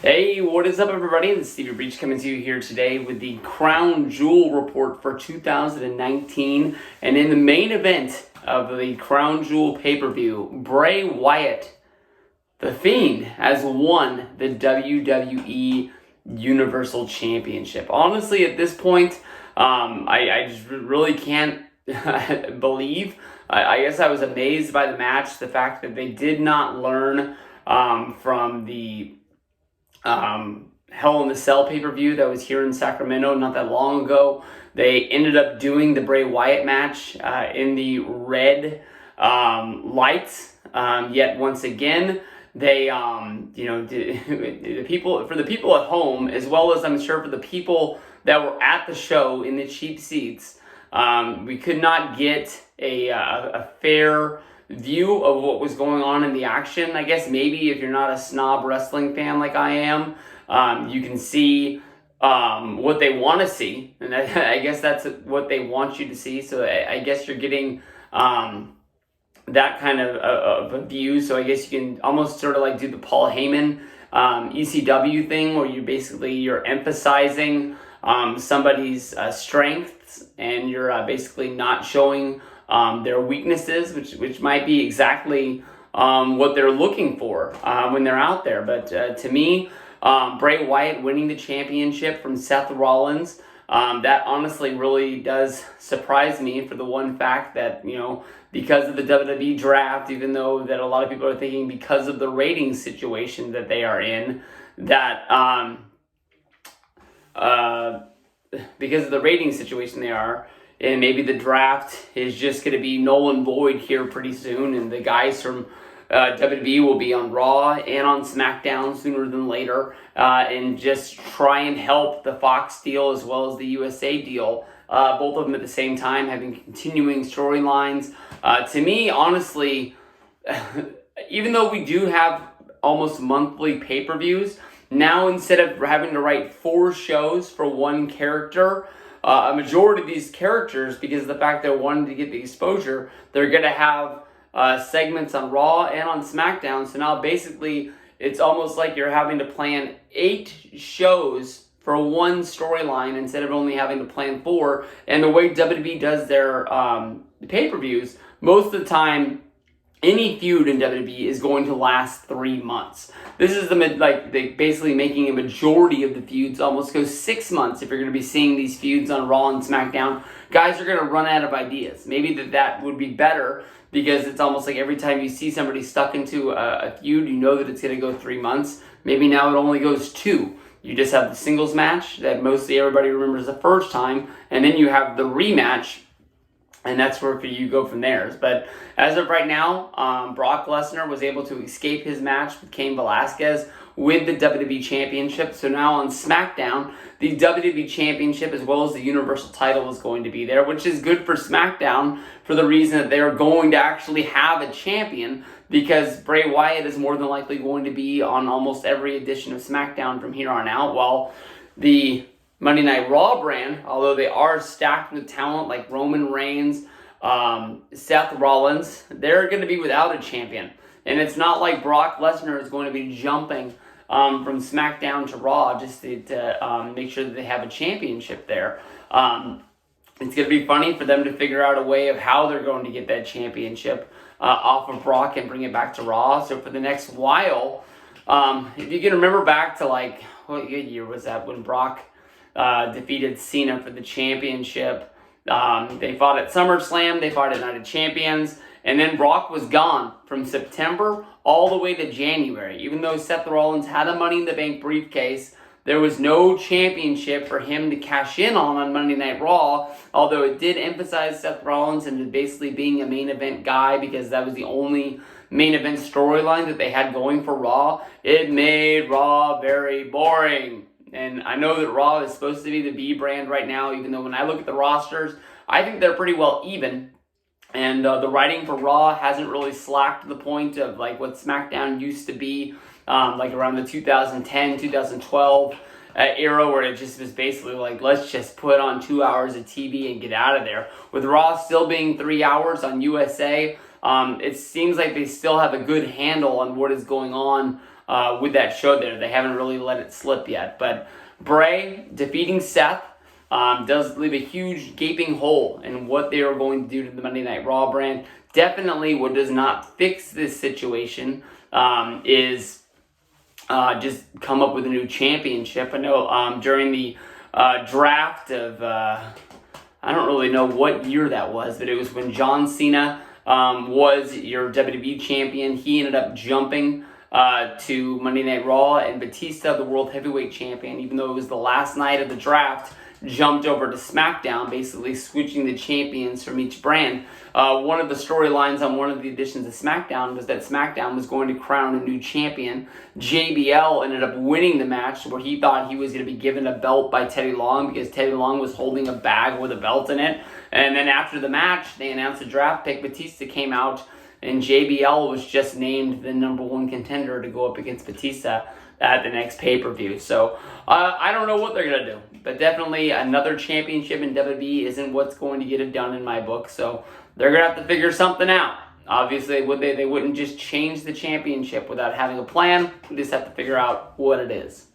Hey, what is up, everybody? This is Stevie Breach coming to you here today with the Crown Jewel report for 2019. And in the main event of the Crown Jewel pay-per-view, Bray Wyatt, the Fiend, has won the WWE Universal Championship. Honestly, at this point, I just really can't believe. I guess I was amazed by the match, the fact that they did not learn from the Hell in the Cell pay-per-view that was here in Sacramento not that long ago. They ended up doing the Bray Wyatt match in the red lights. Yet once again, they the people at home, as well as I'm sure for the people that were at the show in the cheap seats, we could not get a fair view of what was going on in the action. I guess maybe if you're not a snob wrestling fan like I am, you can see what they want to see, and I guess that's what they want you to see. So I guess you're getting that kind of a view. So I guess you can almost sort of like do the Paul Heyman ECW thing, where you're emphasizing somebody's strengths, and you're basically not showing their weaknesses, which might be exactly what they're looking for when they're out there. But to me, Bray Wyatt winning the championship from Seth Rollins, that honestly really does surprise me, for the one fact that, because of the WWE draft, even though that a lot of people are thinking because of the ratings situation that they are in, that because of the rating situation they are, and maybe the draft is just going to be null and void here pretty soon, and the guys from WWE will be on Raw and on SmackDown sooner than later, and just try and help the Fox deal as well as the USA deal, both of them at the same time, having continuing storylines. To me, honestly, even though we do have almost monthly pay-per-views, now instead of having to write 4 shows for one character, a majority of these characters, because of the fact they're wanting to get the exposure, they're going to have segments on Raw and on SmackDown. So now basically it's almost like you're having to plan 8 shows for one storyline instead of only having to plan 4. And the way WWE does their pay-per-views, most of the time, any feud in WWE is going to last 3 months. This is they basically making a majority of the feuds almost go 6 months. If you're going to be seeing these feuds on Raw and SmackDown, guys are going to run out of ideas. Maybe that would be better, because it's almost like every time you see somebody stuck into a feud, you know that it's going to go 3 months. Maybe now it only goes 2. You just have the singles match that mostly everybody remembers the first time, and then you have the rematch, and that's where you go from there. But as of right now, Brock Lesnar was able to escape his match with Cain Velasquez with the WWE Championship. So now on SmackDown, the WWE Championship as well as the Universal title is going to be there, which is good for SmackDown for the reason that they're going to actually have a champion, because Bray Wyatt is more than likely going to be on almost every edition of SmackDown from here on out, while the Monday Night Raw brand, although they are stacked with talent like Roman Reigns, Seth Rollins, they're going to be without a champion. And it's not like Brock Lesnar is going to be jumping from SmackDown to Raw just to make sure that they have a championship there. It's going to be funny for them to figure out a way of how they're going to get that championship off of Brock and bring it back to Raw. So for the next while, if you can remember back to what year was that when Brock defeated Cena for the championship? They fought at SummerSlam, they fought at Night of Champions, and then Brock was gone from September all the way to January. Even though Seth Rollins had a Money in the Bank briefcase, there was no championship for him to cash in on Monday Night Raw, although it did emphasize Seth Rollins into basically being a main event guy, because that was the only main event storyline that they had going for Raw. It made Raw very boring. And I know that Raw is supposed to be the B brand right now, even though when I look at the rosters, I think they're pretty well even. And the writing for Raw hasn't really slacked to the point of what SmackDown used to be, around the 2010, 2012 era, where it just was basically let's just put on 2 hours of TV and get out of there. With Raw still being 3 hours on USA, it seems like they still have a good handle on what is going on with that show there. They haven't really let it slip yet. But Bray defeating Seth does leave a huge gaping hole in what they are going to do to the Monday Night Raw brand. Definitely what does not fix this situation is just come up with a new championship. I know during the draft of, I don't really know what year that was, but it was when John Cena was your WWE champion. He ended up jumping to Monday Night Raw, and Batista, the World Heavyweight Champion, even though it was the last night of the draft, jumped over to SmackDown, basically switching the champions from each brand. One of the storylines on one of the editions of SmackDown was that SmackDown was going to crown a new champion. JBL ended up winning the match where he thought he was going to be given a belt by Teddy Long because Teddy Long was holding a bag with a belt in it. And then after the match, they announced a draft pick. Batista came out, and JBL was just named the #1 contender to go up against Batista at the next pay-per-view. So I don't know what they're going to do. But definitely another championship in WWE isn't what's going to get it done in my book. So they're going to have to figure something out. Obviously, they wouldn't just change the championship without having a plan. We just have to figure out what it is.